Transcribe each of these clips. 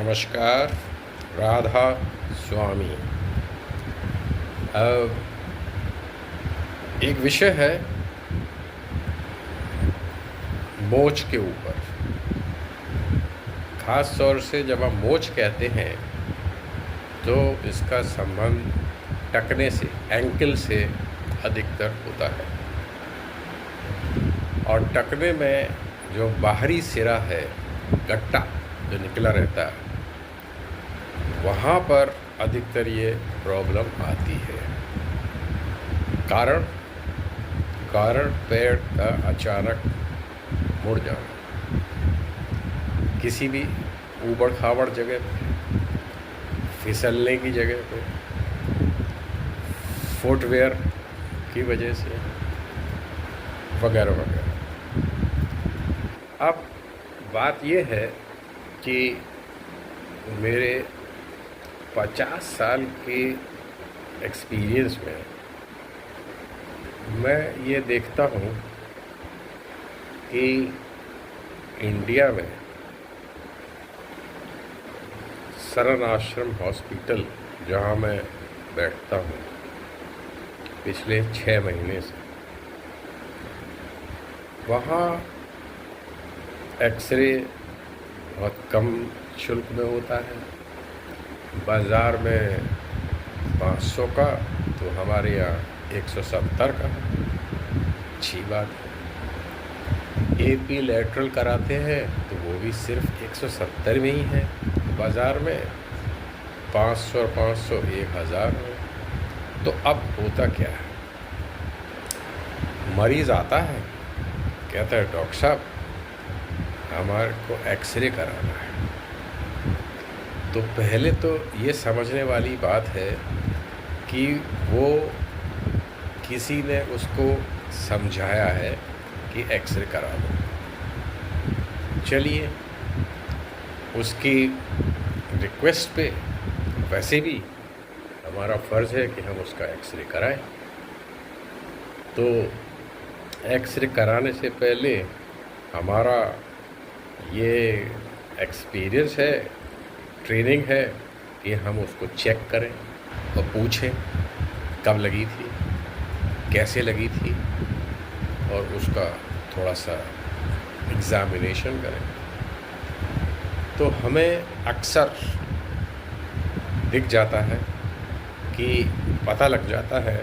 नमस्कार। राधा स्वामी। अब एक विषय है मोच के ऊपर। ख़ास तौर से जब हम मोच कहते हैं तो इसका संबंध टकने से, एंकल से अधिकतर होता है। और टकने में जो बाहरी सिरा है, गट्टा जो निकला रहता है, वहाँ पर अधिकतर ये प्रॉब्लम आती है। कारण पैर का अचानक मुड़ जाना, किसी भी ऊबड़ खाबड़ जगह पे, फिसलने की जगह पे, फुटवेयर की वजह से, वगैरह वगैरह। अब बात ये है कि मेरे 50 साल के एक्सपीरियंस में मैं ये देखता हूँ कि इंडिया में शरण आश्रम हॉस्पिटल, जहाँ मैं बैठता हूँ पिछले 6 महीने से, वहाँ एक्सरे बहुत कम शुल्क में होता है। बाज़ार में 500 का, तो हमारे यहाँ 170 का। अच्छी बात है। एपी लैटरल कराते हैं तो वो भी सिर्फ 170 में ही है। बाज़ार में 500 और 500 1000 में। तो अब होता क्या है, मरीज़ आता है, कहता है डॉक्टर साहब हमारे को एक्सरे कराना है। तो पहले तो ये समझने वाली बात है कि वो किसी ने उसको समझाया है कि एक्सरे करा दो। चलिए, उसकी रिक्वेस्ट पे वैसे भी हमारा फ़र्ज़ है कि हम उसका एक्सरे कराएं। तो एक्सरे कराने से पहले हमारा ये एक्सपीरियंस है, ट्रेनिंग है कि हम उसको चेक करें और पूछें कब लगी थी, कैसे लगी थी, और उसका थोड़ा सा एग्ज़ामिनेशन करें। तो हमें अक्सर दिख जाता है कि पता लग जाता है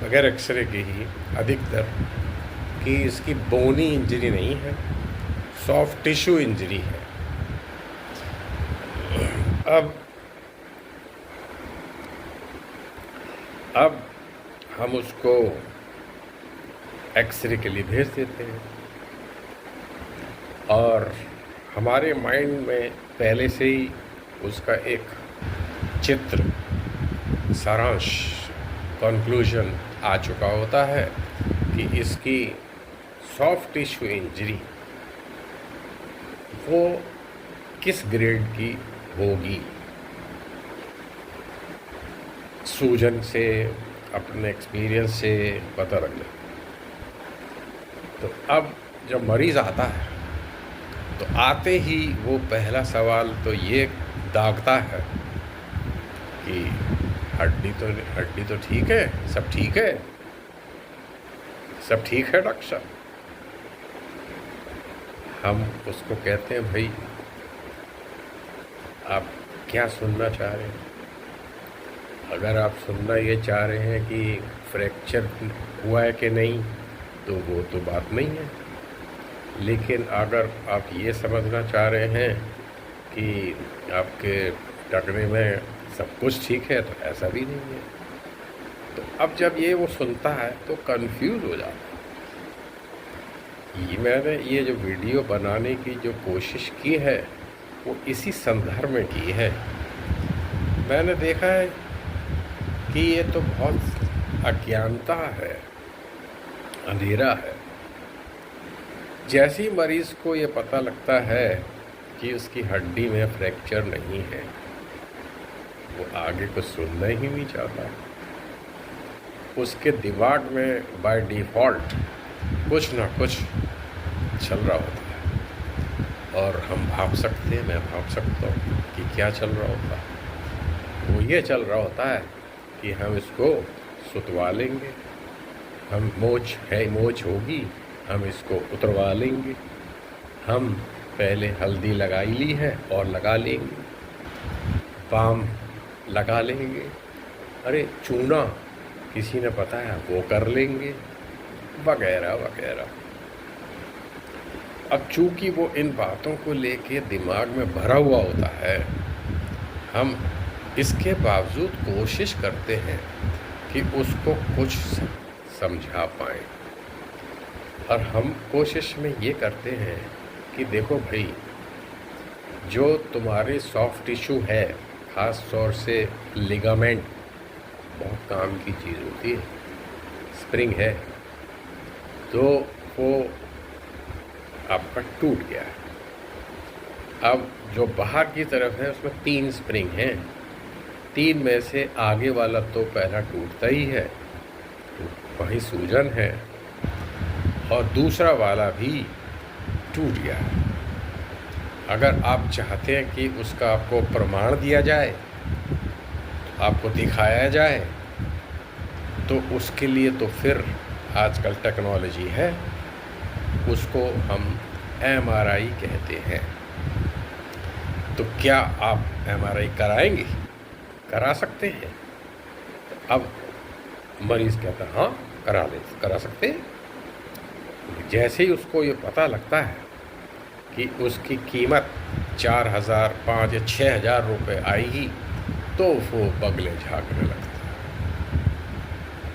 बगैर एक्सरे के ही अधिकतर कि इसकी बोनी इंजरी नहीं है, सॉफ्ट टिश्यू इंजरी है। अब हम उसको एक्सरे के लिए भेज देते हैं और हमारे माइंड में पहले से ही उसका एक चित्र, सारांश, कंक्लूजन आ चुका होता है कि इसकी सॉफ्ट टिश्यू इंजरी वो किस ग्रेड की होगी। सूजन से, अपने एक्सपीरियंस से पता लग जाता। तो अब जब मरीज़ आता है तो आते ही वो पहला सवाल तो ये दागता है कि हड्डी तो ठीक है, सब ठीक है, सब ठीक है डॉक्टर साहब। हम उसको कहते हैं भाई आप क्या सुनना चाह रहे हैं। अगर आप सुनना ये चाह रहे हैं कि फ्रैक्चर हुआ है कि नहीं, तो वो तो बात नहीं है। लेकिन अगर आप ये समझना चाह रहे हैं कि आपके टकने में सब कुछ ठीक है, तो ऐसा भी नहीं है। तो अब जब ये वो सुनता है तो कंफ्यूज हो जाता है। मैंने ये जो वीडियो बनाने की जो कोशिश की है वो इसी संदर्भ में की है। मैंने देखा है कि ये तो बहुत अज्ञानता है, अंधेरा है। जैसे ही मरीज़ को ये पता लगता है कि उसकी हड्डी में फ्रैक्चर नहीं है, वो आगे कुछ सुनना ही नहीं चाहता। उसके दिमाग में बाय डिफ़ॉल्ट कुछ ना कुछ चल रहा होता है। और हम भाप सकते हैं, मैं भाप सकता हूँ कि क्या चल रहा होता है। वो ये चल रहा होता है कि हम इसको सुतवा लेंगे, हम मोच होगी, हम इसको उतरवा लेंगे। हम पहले हल्दी लगाई ली है और लगा लेंगे, बाम लगा लेंगे, अरे चूना किसी ने बताया वो कर लेंगे, वगैरह वगैरह। अब चूंकि वो इन बातों को लेके दिमाग में भरा हुआ होता है, हम इसके बावजूद कोशिश करते हैं कि उसको कुछ समझा पाएँ। और हम कोशिश में ये करते हैं कि देखो भाई, जो तुम्हारे सॉफ्ट टिश्यू है, ख़ास तौर से लिगामेंट बहुत काम की चीज़ होती है, स्प्रिंग है, तो वो आपका टूट गया है। अब जो बाहर की तरफ है उसमें 3 स्प्रिंग हैं, 3 में से आगे वाला तो पहला टूटता ही है, तो वहीं सूजन है, और दूसरा वाला भी टूट गया है। अगर आप चाहते हैं कि उसका आपको प्रमाण दिया जाए, आपको दिखाया जाए, तो उसके लिए तो फिर आजकल टेक्नोलॉजी है, उसको हम MRI कहते हैं। तो क्या आप MRI कराएंगे? करा सकते हैं? अब मरीज़ कहता है हाँ करा सकते हैं। जैसे ही उसको ये पता लगता है कि उसकी कीमत 4,000, 5 या 6,000 रुपये आएगी, तो वो बगले झाँकने लगता है।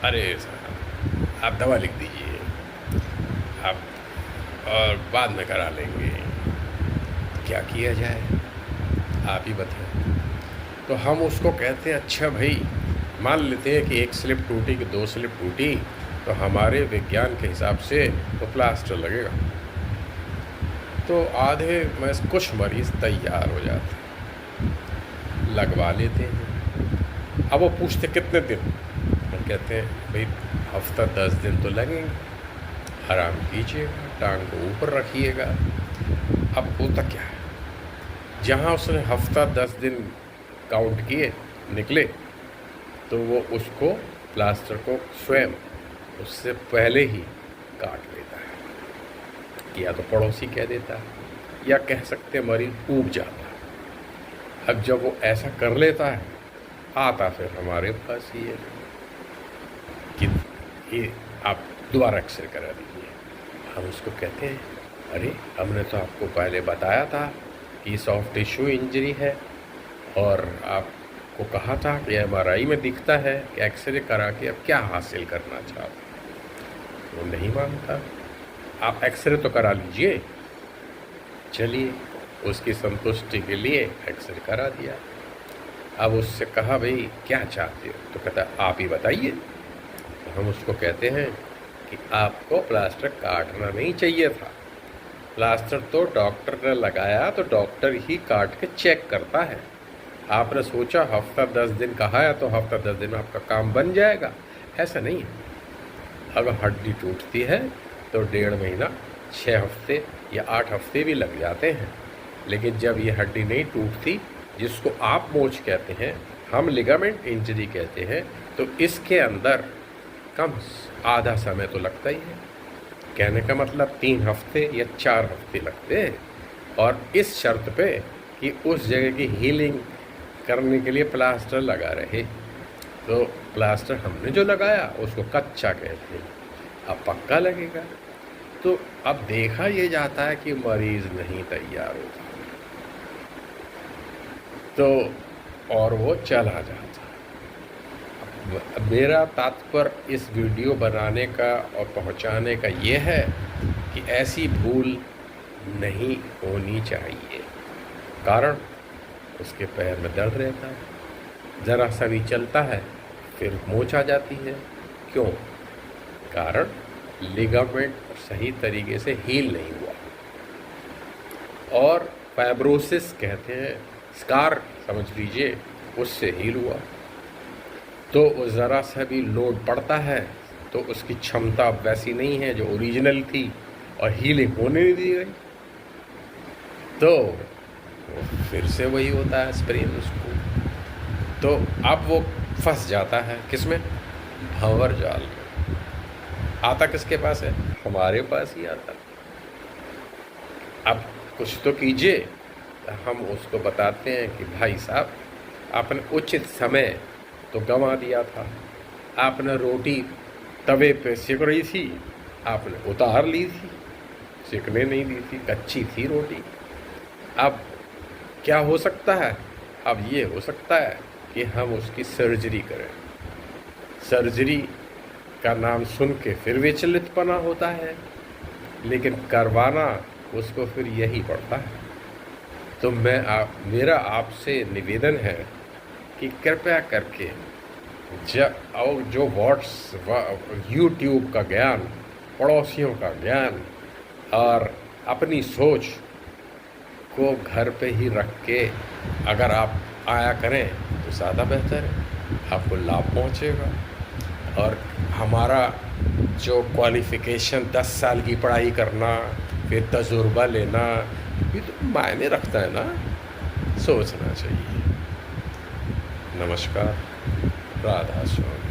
अरे साहब आप दवा लिख दीजिए, आप और बाद में करा लेंगे। क्या किया जाए आप ही बताएं। तो हम उसको कहते हैं अच्छा भाई, मान लेते हैं कि 1 स्लिप टूटी कि 2 स्लिप टूटी, तो हमारे विज्ञान के हिसाब से तो प्लास्टर लगेगा। तो आधे में कुछ मरीज़ तैयार हो जाते हैं, लगवा लेते हैं। अब वो पूछते कितने दिन, हम कहते हैं भाई हफ्ता 10 दिन तो लगेंगे, आराम कीजिएगा, टांग को ऊपर रखिएगा। अब होता क्या है, जहाँ उसने हफ्ता 10 दिन काउंट किए निकले, तो वो उसको प्लास्टर को स्वयं उससे पहले ही काट लेता है, या तो पड़ोसी कह देता है, या कह सकते मरीज ऊब जाता है। अब जब वो ऐसा कर लेता है, आता फिर हमारे पास ही है कि ये आप दोबारा एक्सरे करा दीजिए। हम उसको कहते हैं अरे हमने तो आपको पहले बताया था कि सॉफ्ट टिश्यू इंजरी है, और आपको कहा था कि MRI में दिखता है कि एक्सरे करा के अब क्या हासिल करना चाहते। वो नहीं मानता, आप एक्सरे तो करा लीजिए। चलिए, उसकी संतुष्टि के लिए एक्सरे करा दिया। अब उससे कहा भाई क्या चाहते हो, तो कहता आप ही बताइए। तो हम उसको कहते हैं कि आपको प्लास्टर काटना नहीं चाहिए था, प्लास्टर तो डॉक्टर ने लगाया, तो डॉक्टर ही काट के चेक करता है। आपने सोचा हफ्ता 10 दिन कहा है तो हफ्ता 10 दिन में आपका काम बन जाएगा, ऐसा नहीं है। अगर हड्डी टूटती है तो 1.5 महीना, 6 हफ्ते या 8 हफ्ते भी लग जाते हैं। लेकिन जब ये हड्डी नहीं टूटती, जिसको आप मोच कहते हैं, हम लिगामेंट इंजरी कहते हैं, तो इसके अंदर कम आधा समय तो लगता ही है। कहने का मतलब 3 हफ्ते या 4 हफ्ते लगते हैं, और इस शर्त पे कि उस जगह की हीलिंग करने के लिए प्लास्टर लगा रहे। तो प्लास्टर हमने जो लगाया उसको कच्चा कहते हैं, अब पक्का लगेगा। तो अब देखा ये जाता है कि मरीज़ नहीं तैयार होता, तो और वो चला जाता। मेरा तात्पर्य इस वीडियो बनाने का और पहुंचाने का ये है कि ऐसी भूल नहीं होनी चाहिए। कारण उसके पैर में दर्द रहता है, ज़रा सा भी चलता है फिर मोच आ जाती है। क्यों? कारण लिगामेंट सही तरीके से हील नहीं हुआ, और फाइब्रोसिस कहते हैं, स्कार समझ लीजिए, उससे हील हुआ। तो वो ज़रा सा भी लोड पड़ता है तो उसकी क्षमता वैसी नहीं है जो ओरिजिनल थी, और हीलिंग होने नहीं दी गई। तो वो फिर से वही होता है स्प्रेन उसको। तो अब वो फंस जाता है किसमें? भंवर जाल में। आता किसके पास है? हमारे पास ही आता। अब कुछ तो कीजिए। हम उसको बताते हैं कि भाई साहब, आपने उचित समय तो गंवा दिया था। आपने रोटी तवे पे सिक रही थी, आपने उतार ली थी, सिकने नहीं दी थी, कच्ची थी रोटी। अब क्या हो सकता है? अब ये हो सकता है कि हम उसकी सर्जरी करें। सर्जरी का नाम सुन के फिर विचलितपना होता है, लेकिन करवाना उसको फिर यही पड़ता है। तो मेरा आपसे निवेदन है कि कृपया करके और जो यूट्यूब का ज्ञान, पड़ोसियों का ज्ञान और अपनी सोच को घर पे ही रख के अगर आप आया करें तो ज़्यादा बेहतर है, आपको लाभ पहुंचेगा। और हमारा जो क्वालिफ़िकेशन 10 साल की पढ़ाई करना, फिर तजुर्बा लेना, ये तो मायने रखता है ना। सोचना चाहिए। नमस्कार। राधा स्वामी।